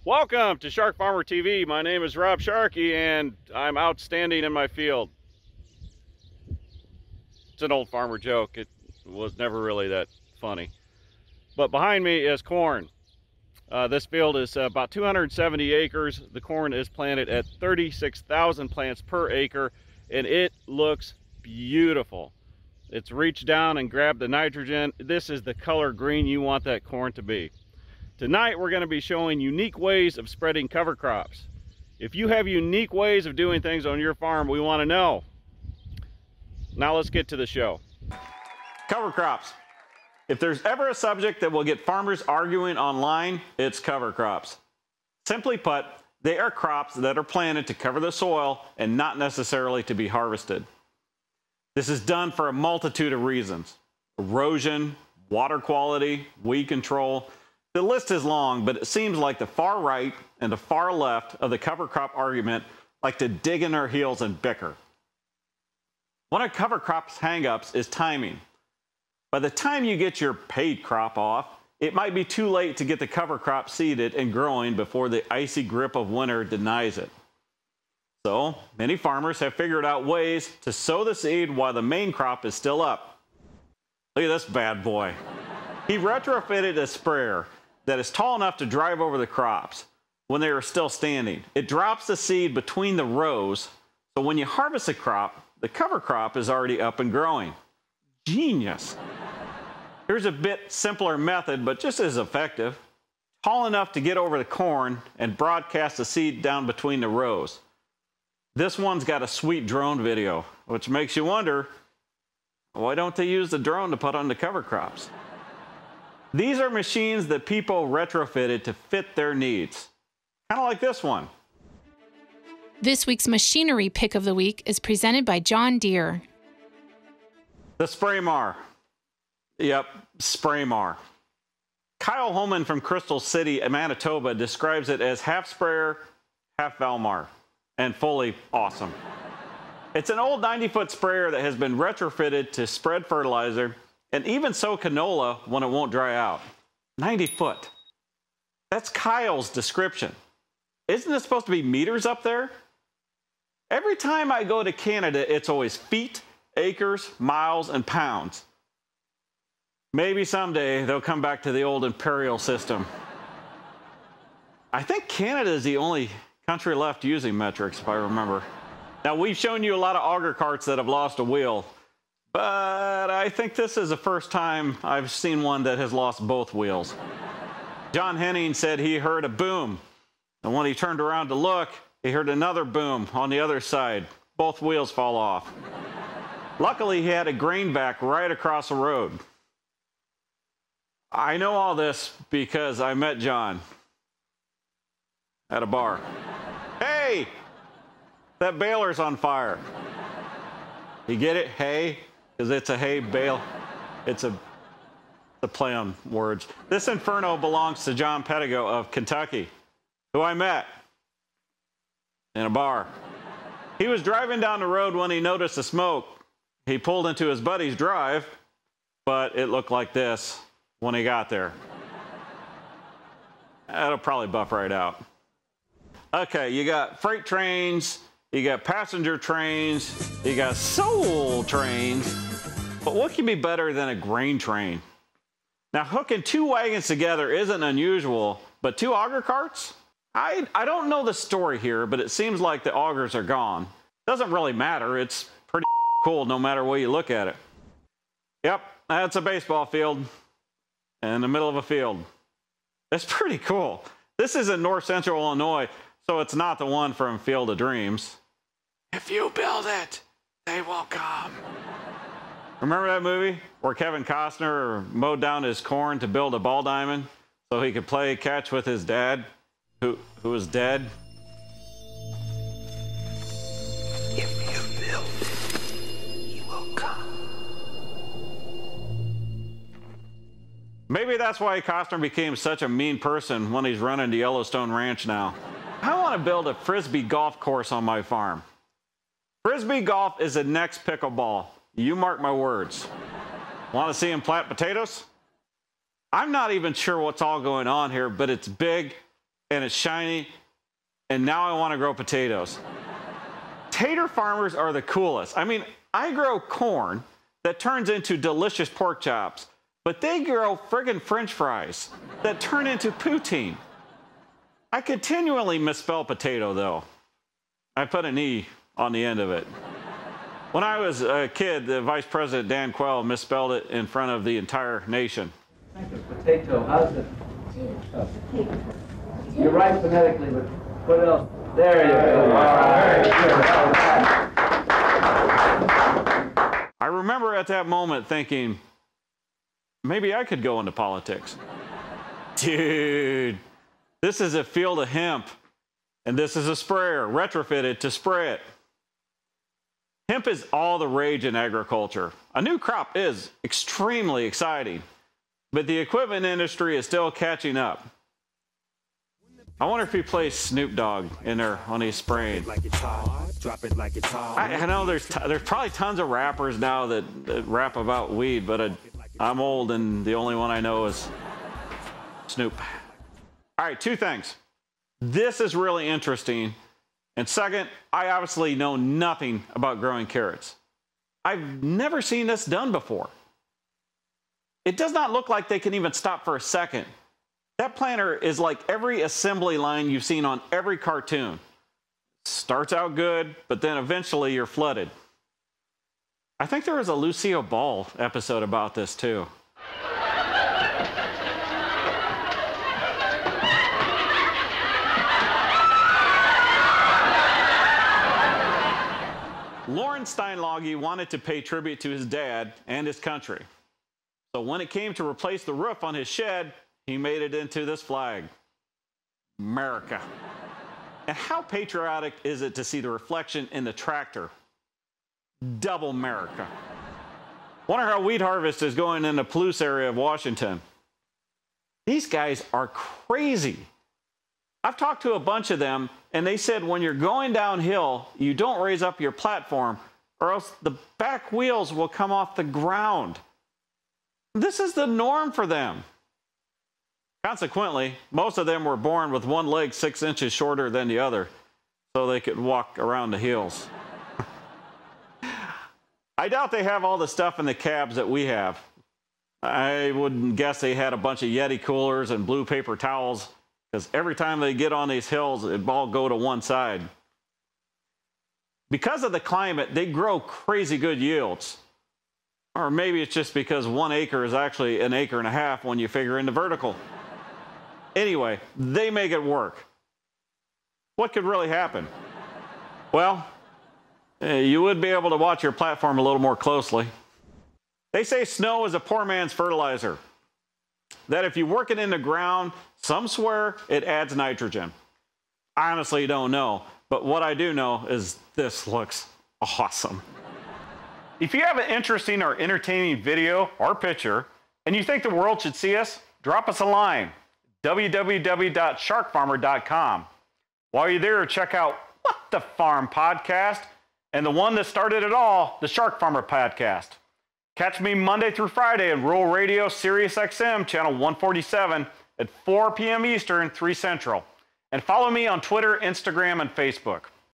Welcome to SharkFarmer TV. My name is Rob Sharkey and I'm outstanding in my field. It's an old farmer joke. It was never really that funny. But behind me is corn. This field is about 270 acres. The corn is planted at 36,000 plants per acre and it looks beautiful. It's reached down and grabbed the nitrogen. This is the color green you want that corn to be. Tonight we're going to be showing unique ways of spreading cover crops. If you have unique ways of doing things on your farm, we want to know. Now let's get to the show. Cover crops. If there's ever a subject that will get farmers arguing online, it's cover crops. Simply put, they are crops that are planted to cover the soil and not necessarily to be harvested. This is done for a multitude of reasons. Erosion, water quality, weed control. The list is long, but it seems like the far right and the far left of the cover crop argument like to dig in their heels and bicker. One of cover crop's hang-ups is timing. By the time you get your paid crop off, it might be too late to get the cover crop seeded and growing before the icy grip of winter denies it. So, many farmers have figured out ways to sow the seed while the main crop is still up. Look at this bad boy. He retrofitted a sprayer that is tall enough to drive over the crops when they are still standing. It drops the seed between the rows, so when you harvest a crop, the cover crop is already up and growing. Genius. Here's a bit simpler method, but just as effective. Tall enough to get over the corn and broadcast the seed down between the rows. This one's got a sweet drone video, which makes you wonder, why don't they use the drone to put on the cover crops? These are machines that people retrofitted to fit their needs. Kind of like this one. This week's machinery pick of the week is presented by John Deere. The Spraymar. Yep, Spraymar. Kyle Holman from Crystal City, Manitoba, describes it as half sprayer, half Valmar, and fully awesome. It's an old 90-foot sprayer that has been retrofitted to spread fertilizer and even sow canola when it won't dry out. 90 foot. That's Kyle's description. Isn't it supposed to be meters up there? Every time I go to Canada, it's always feet, acres, miles, and pounds. Maybe someday they'll come back to the old imperial system. I think Canada is the only country left using metrics, if I remember. Now, we've shown you a lot of auger carts that have lost a wheel, but I think this is the first time I've seen one that has lost both wheels. John Henning said he heard a boom, and when he turned around to look, he heard another boom on the other side. Both wheels fall off. Luckily, he had a grain back right across the road. I know all this because I met John at a bar. Hey, that baler's on fire. You get it? Hay? Because it's a hay bale. It's a play on words. This inferno belongs to John Pettigo of Kentucky, who I met in a bar. He was driving down the road when he noticed the smoke. He pulled into his buddy's drive, but it looked like this when he got there. That'll probably buff right out. Okay, you got freight trains, you got passenger trains, you got soul trains, but what can be better than a grain train? Now, hooking two wagons together isn't unusual, but two auger carts? I don't know the story here, but it seems like the augers are gone. Doesn't really matter. It's pretty cool no matter where you look at it. Yep, that's a baseball field in the middle of a field. It's pretty cool. This is in north central Illinois, so it's not the one from Field of Dreams. If you build it, they will come. Remember that movie where Kevin Costner mowed down his corn to build a ball diamond so he could play catch with his dad, who was dead? If you build it, he will come. Maybe that's why Costner became such a mean person when he's running the Yellowstone Ranch now. I want to build a Frisbee golf course on my farm. Frisbee golf is the next pickleball. You mark my words. Want to see him plant potatoes? I'm not even sure what's all going on here, but it's big, and it's shiny, and now I want to grow potatoes. Tater farmers are the coolest. I mean, I grow corn that turns into delicious pork chops, but they grow friggin' French fries that turn into poutine. I continually misspell potato, though. I put an E on the end of it. When I was a kid, the Vice President Dan Quayle misspelled it in front of the entire nation. Think of potato. How's it? You're right phonetically, but what else? There you go. All right. I remember at that moment thinking, maybe I could go into politics. Dude, this is a field of hemp, and this is a sprayer retrofitted to spray it. Hemp is all the rage in agriculture. A new crop is extremely exciting, but the equipment industry is still catching up. I wonder if he plays Snoop Dogg in there when he's spraying. I know there's probably tons of rappers now that rap about weed, but I'm old and the only one I know is Snoop. All right, two things. This is really interesting. And second, I obviously know nothing about growing carrots. I've never seen this done before. It does not look like they can even stop for a second. That planter is like every assembly line you've seen on every cartoon. Starts out good, but then eventually you're flooded. I think there was a Lucille Ball episode about this too. Lawrence Steinloggy wanted to pay tribute to his dad and his country. So when it came to replace the roof on his shed, he made it into this flag, America. And how patriotic is it to see the reflection in the tractor? Double America. Wonder how wheat harvest is going in the Palouse area of Washington. These guys are crazy. I've talked to a bunch of them, and they said when you're going downhill, you don't raise up your platform, or else the back wheels will come off the ground. This is the norm for them. Consequently, most of them were born with one leg 6 inches shorter than the other, so they could walk around the hills. I doubt they have all the stuff in the cabs that we have. I wouldn't guess they had a bunch of Yeti coolers and blue paper towels, because every time they get on these hills, it all go to one side. Because of the climate, they grow crazy good yields. Or maybe it's just because 1 acre is actually an acre and a half when you figure in the vertical. Anyway, they make it work. What could really happen? Well, you would be able to watch your platform a little more closely. They say snow is a poor man's fertilizer. That if you work it in the ground, some swear it adds nitrogen. I honestly don't know, but what I do know is this looks awesome. If you have an interesting or entertaining video or picture, and you think the world should see us, drop us a line, www.sharkfarmer.com. While you're there, check out What the Farm podcast, and the one that started it all, the SharkFarmer podcast. Catch me Monday through Friday in Rural Radio Sirius XM, channel 147 at 4 p.m. Eastern, 3 Central. And follow me on Twitter, Instagram, and Facebook.